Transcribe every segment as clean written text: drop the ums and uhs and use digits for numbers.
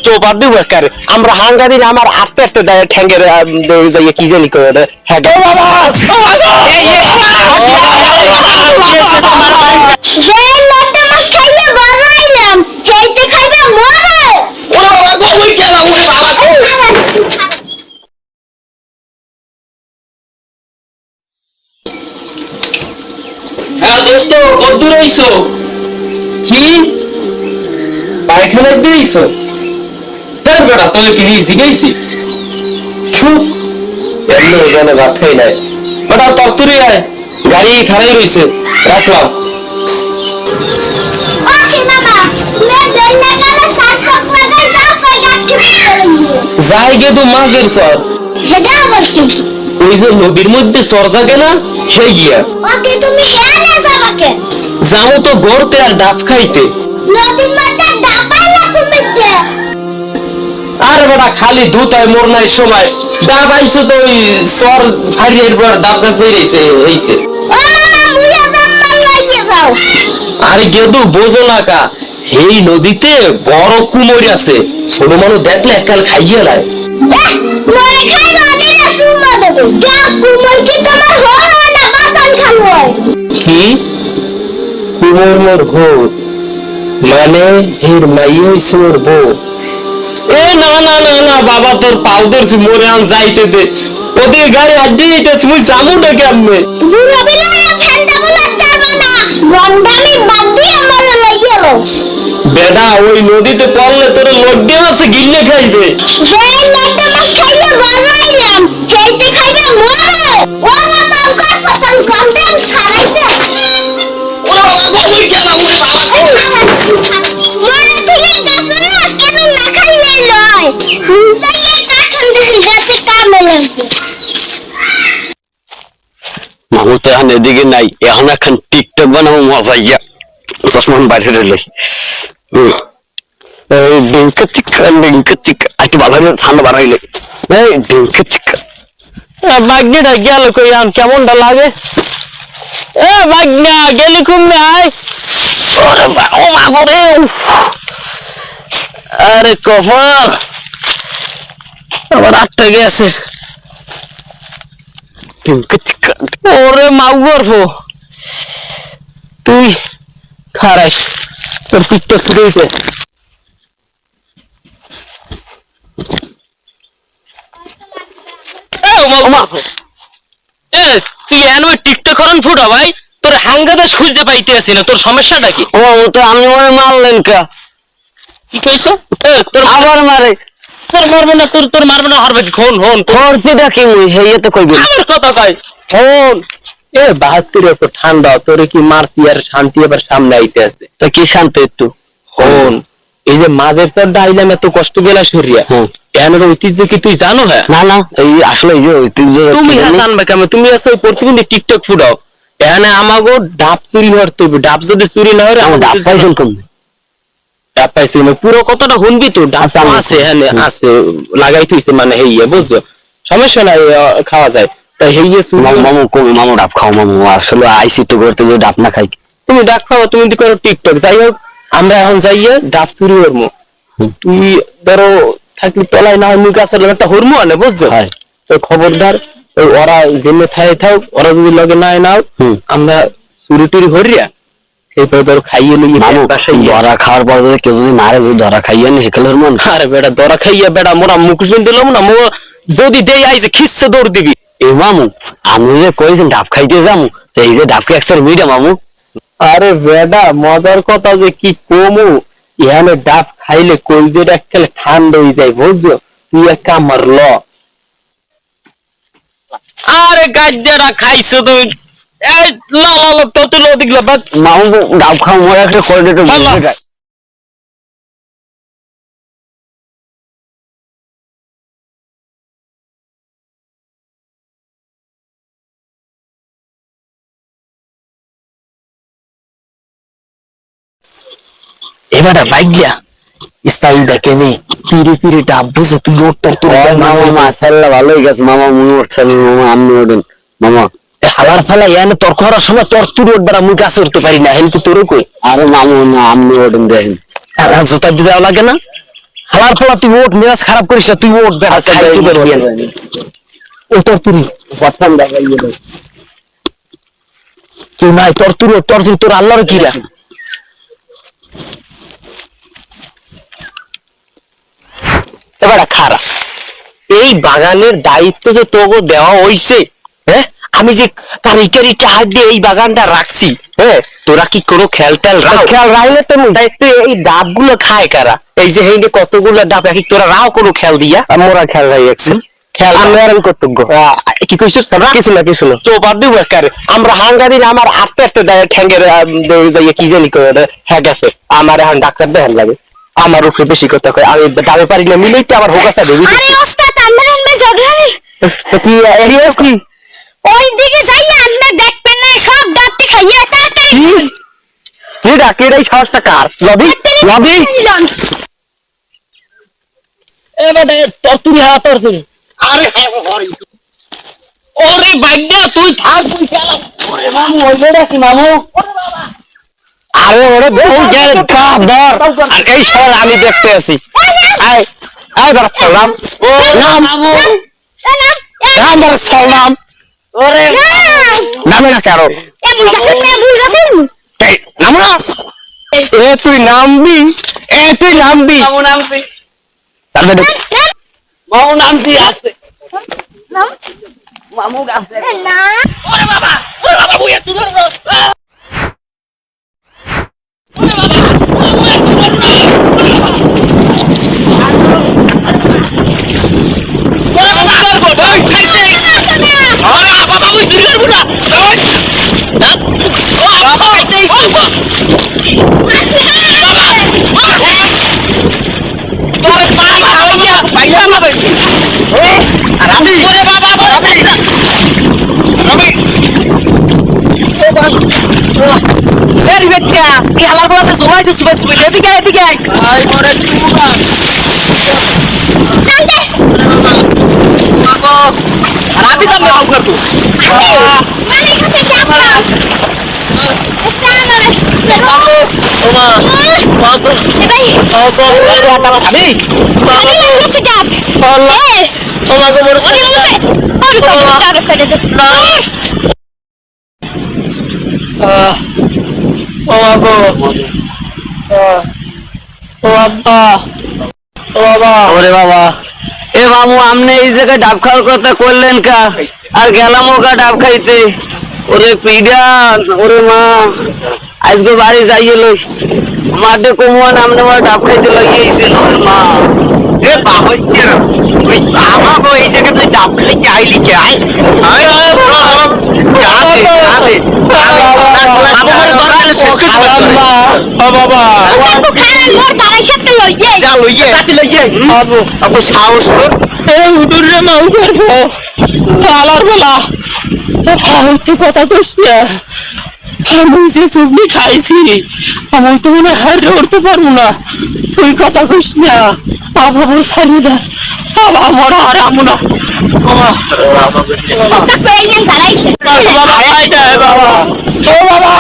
চোপার দিব একারে আমরা হাঙ্গা দিলে আমার আস্তে আস্তে দেয় ঠ্যাঙ্গের কি জানি করে হ্যাঁ বাবা হ্যাঁ দোস্ত কদ্দূর আইছো কি পায়খানা দিয়েছো তার বেটা তোকে কি শিখাইছি এমনি এখানে ভাত খাই নাই বেটা তরতুরি আয় গাড়ি খারাই রয়েছে রাখলাম যাই গে তো মাঝের সর ওই যে নদীর মধ্যে সর জাগে না হে গিয়া যাবো তো গড়তে আর ডাব খাইতে আরে বেটা খালি ধুতায় মোর নাই সময় ডাব আইছে তো ওই সর ফাড়িয়ে ডাব গাছ বেরিয়েছে এইতে আরে গেদু বোঝো না কা এই নদীতে বড় কুমোর আছে ছোট মানুষ দেখলে এককাল খাইয়ে লাই কি কুমোর মোর ঘোর মানে এর মাই হইছে মোর বউ এ না না না না বাবা তোর পাও ধরছি মোরে আন যাইতে দে ওদের গাড়ি আড্ডি যাইতেছি মুই জামুটা কেমনে বেটা ওই নদীতে পড়লে তোর লড্ডে আছে গিল্লে খাইবে মামু তো এখন এদিকে নাই এখন এখন টিকটক বানাবো মজা ইয়া চশমান বাইরে রইলে একটু ভালো ঠান্ডা বাড়াইলে বাগনিটা গেল কই আম কেমনটা লাগে এ বাগনা গেলি কমবে আয় আরে কপাল আবার আটটা গেছে ওরে মাউর ফো তুই খারাইস তোর টিকটক শুরু হইতে তুই এন টিকটক করেন ফুটা ভাই তোর হাঙ্গাদাস খুঁজে পাইতে আসি না তোর সমস্যাটা কি ও তো আমি মনে মারলেন কা কি কইছো তোর আবার মারে তোর মারবে না তোর মারবে না হারবে কি ফোন ফোন তোরটা কি মুই হেয়ে তো কইবি আমার কথা কই ফোন এ 72 এত ঠান্ডা তোরে কি মারছি আর শান্তি এবার সামনে আইতে আছে তো কি শান্তি একটু ফোন এই যে মাঝের সরটা আইলাম এত কষ্ট গেলা শরিয়া এর ঐতিহ্য কি তুই জানো হ্যাঁ না না এই আসলে এই যে ঐতিহ্য তুমি জানবে কেমন তুমি আছে প্রতিদিন টিকটক ফুটাও এখানে আমাগো ডাব চুরি হরতে হবে ডাব যদি চুরি না হয় আমার ডাব পাইছেন কম ডাব পাইছি না পুরো কতটা হুনবি তো ডাব আছে এখানে আছে লাগাই থইছে মানে হেইয়া বুঝছো সমস্যা নাই খাওয়া যায় তাই হেইয়া চুরি মামু কই মামু ডাব খাও মামু আসলে আইসি তো করতে যে ডাব না খাই তুমি ডাব খাও তুমি দি করো টিকটক যাই হোক আমরা এখন যাইয়া ডাব চুরি করবো তুই ধরো থাকলে তলায় না হয় গাছের একটা হরমো আনে বুঝছো তো খবরদার ওরা জেনে খাই থাক ওরা যদি লগে না নাও আমরা চুরি টুরি হরিয়া সেইভাবে ধরো খাইয়ে নিয়ে বাসায় ধরা খাওয়ার পর কেউ যদি মারে ধরা খাইয়ে নি হেকাল হরমো আরে বেটা ধরা খাইয়া বেটা মোরা মুখোশ বিন দিলাম না মো যদি দেই আইছে খিসছে দৌড় দিবি এ মামু আমি যে কইছেন ডাব খাইতে যামু এই যে ডাবকে একসার মিডা মামু আরে বেটা মজার কথা যে কি কমু এখানে ডাব খাইলে কলজেটা এককালে ঠান্ডা হয়ে যায় বুঝছো তুই এক কামার ল আরে গাজ্জারা খাইছো তুই এই ল ল ল তো তুই লদিকলা বাদ মামু ডাব খাও মোর একটা করে দিতে বলছে এবারে ভাগ্যা ইসাই দেখেনি পিরি পিরি ডাব বুঝে তুই ওটা তো মামা মাশাআল্লাহ ভালোই গেছে মামা মুই উঠছাল মামা আমনি ওঠেন মামা হালার ফালা এনে তোর করার সময় তোর তুই ওঠবার মুই কাছে উঠতে পারি না হেন কি তোর কই আরে মামু না আমনি ওঠেন দেখেন আর জুতা দিতে লাগে না হালার ফলা তুই ওঠ, মেজাজ খারাপ করিস না, তুই ওঠ বেটা, আচ্ছা, খাই চুপের ইয়ে মতো। ও তোর তুরি বর্তমান দেখা ইয়ে নেই। কেউ নাই, তোর তুরি তোর আল্লাহর কি রা। এবার খারাপ, এই বাগানের দায়িত্ব যে তোকে দেওয়া হইছে, হ্যাঁ আমি যে কারিগরি চাহাত দিয়ে এই বাগানটা রাখছি, হ্যাঁ তোরা কি কোনো খেয়াল খেয়াল রাখলে তুমি দায়িত্ব এই ডাব গুলো খায় কারা? এই যে এই যে কতগুলো ডাব এক তোরা রাও কোনো খেয়াল দিয়া? আমরা খেয়াল রাখি খেয়াল আমি আর কর্তব্য কি কইছিস তোরা? কিছু না কিছু না। তো বাদ দিব একারে, আমরা হাঙ্গা দিন আমার আস্তে আস্তে ঠ্যাঙ্গের কি জানি হ্যাঁ গেছে, আমার এখন ডাক্তার দেখান লাগে, আমার উপরে বেশি কথা কয়, আমি ডাবে পারি না মিলেই তো আমার হোকাসা দেবি। আরে ওস্তাদ আমরা আনবে ঝগড়ানি কি এরিয়াস কি ওই দিকে যাইয়া আনবে দেখবেন না সব ডাকতে খাইয়া তাড়াতাড়ি কি ডাকের এই সাহসটা কার? লবি লবি এ বেটা তোর তুই তোর তুই আরে ওরে ভাগ্যা তুই থাক তুই খেলা ওরে মামু ওইলে রাখি মামু আরে ওরে বহু গেল ধর, আর এই সব আমি দেখতে আছি। আয় আয় বড় সালাম, ও নাম মামু নাম বড় সালাম, ওরে নামে না কারো এই নাম না, এ তুই নামবি, তুই নামবি মামু নামছি তাহলে মামু নামছি আসছে মামু গাছে ওরে বাবা বুয়া তুই ধর ওরে বাবা, এ মামু আপনি এই জায়গায় ডাব খাওয়ার কথা করলেন কা, আর গেলাম ওকা ডাব খাইতে। ওরে পিডান, ওরে মা আজকে বাড়ি যাইয়ে লই মাঠে কমুয়ান আমনে আমার ডাব খাইতে লাগিয়েছিল। ওরে মা এ বাবুজ্জের ওই আমাগো এই জায়গাতে ডাব খাইতে আইলি কে? আয় আয় আয় গাতে গাতে বাবা যা লইয়ে গাতে লইয়ে বাবু আবু সাহস কর এই উদুর রে মা উদুর আলার বেলা তুই কথা কইস না, আমি যে চুগনি খাইছি আমি তো মনে হারে উঠতে পারবো না, তুই কথা কইস না বাবা বল সারি না বাবা মরা আর আমু না বাবা বাবা আই দে বাবা ও বাবা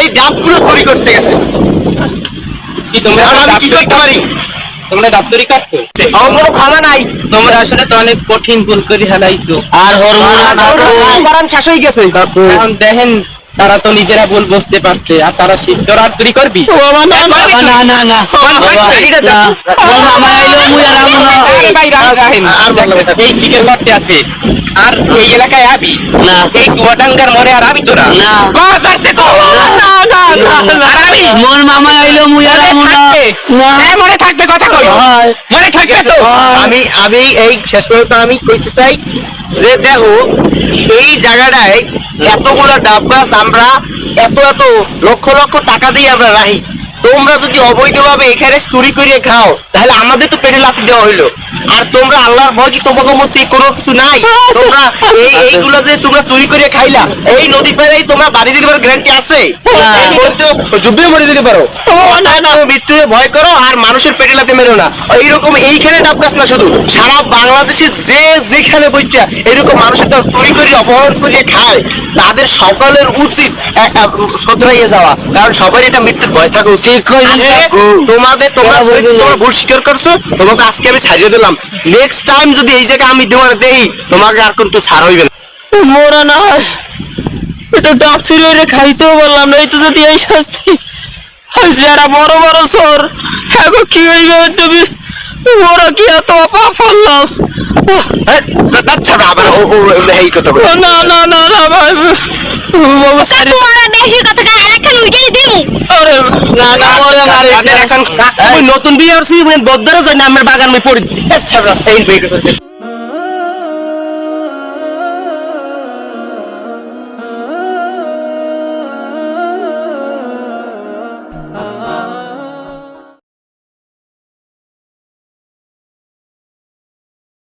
এই ডাবগুলো চুরি করতে গেছে। কি তোমরা আমি কি করতে পারি? তোমরা ডাক্তারি কাজ করছো, আমার কোনো ক্ষমা নাই। তোমরা আসলে তো অনেক কঠিন ভুল করে হালাইছো। আর কারণ শেষ হয়ে গেছে। এখন দেখেন তারা তো নিজেরা ভুল বুঝতে পারছে, আর তারা শিক্ষা আর চুরি করবি না না না না মামা আইলো মুই আর আমু না। এই শিখের করতে আছে আর এই এলাকায় আবি না। এই চুয়াডাঙ্গার মরে আর আবি তোরা না। কস আসছে কস আর আবি মোর মামা আইলো মুই আর আমু না। মনে থাকবে কথা কই হয়। মনে থাকবে তো আমি আমি এই শেষ পর্যন্ত আমি কইতে চাই যে দেখো এই জায়গাটায় এতগুলো ডাব গাছ আমরা এত এত লক্ষ লক্ষ টাকা দিয়ে আমরা রাখি, তোমরা যদি অবৈধভাবে এখানে চুরি করে খাও তাহলে আমাদের তো পেটে লাথি দেওয়া হইলো। আর তোমরা আল্লাহর ভয় কি তোমাদের মধ্যে কোনো কিছু নাই? তোমরা এইগুলো যে তোমরা চুরি করে খাইলা, এই নদী পেলেই তোমরা বাড়ি যেতে পারো গ্যারান্টি আছে? যুদ্ধে মরে যেতে পারো। তুমি মৃত্যুকে ভয় করো আর মানুষের পেটে লাথি মেরো না। এইরকম এইখানে ডাব গাছ না, শুধু সারা বাংলাদেশে যে যেখানে বইটা এরকম মানুষের ডাব চুরি করে অপহরণ করে খায়, তাদের সকলের উচিত শোধরাইয়ে যাওয়া, কারণ সবারই এটা মৃত্যুর ভয় থাকা উচিত। তোমরা ভুল স্বীকার করছো, তোমাকে আজকে আমি ছাড়িয়ে দিলাম। নেক্সট টাইম যদি এই জায়গায় আমি তোমার দেই, তোমাকে আর কিন্তু ছাড় হইবে না। মোরা না এটা ডাব চুরি করে খাইতেও বললাম না, এই তো যদি এই শাস্তি। আর যারা বড় বড় চোর, হ্যাঁ গো, কি হইবে তুমি? ওরা কি এত পাপ করলাম? আচ্ছা বাবা, এই কথা বলো। না না না না ভাই, বাবু সারি। তোরা বেশি কথা কয় আরেকটা লুইটাই দিমু। আরে না না, ওরে মারে এখন নতুন বিয়ে করছি, বদ্দারও জানি আমার বাগান পড়ি। আচ্ছা এই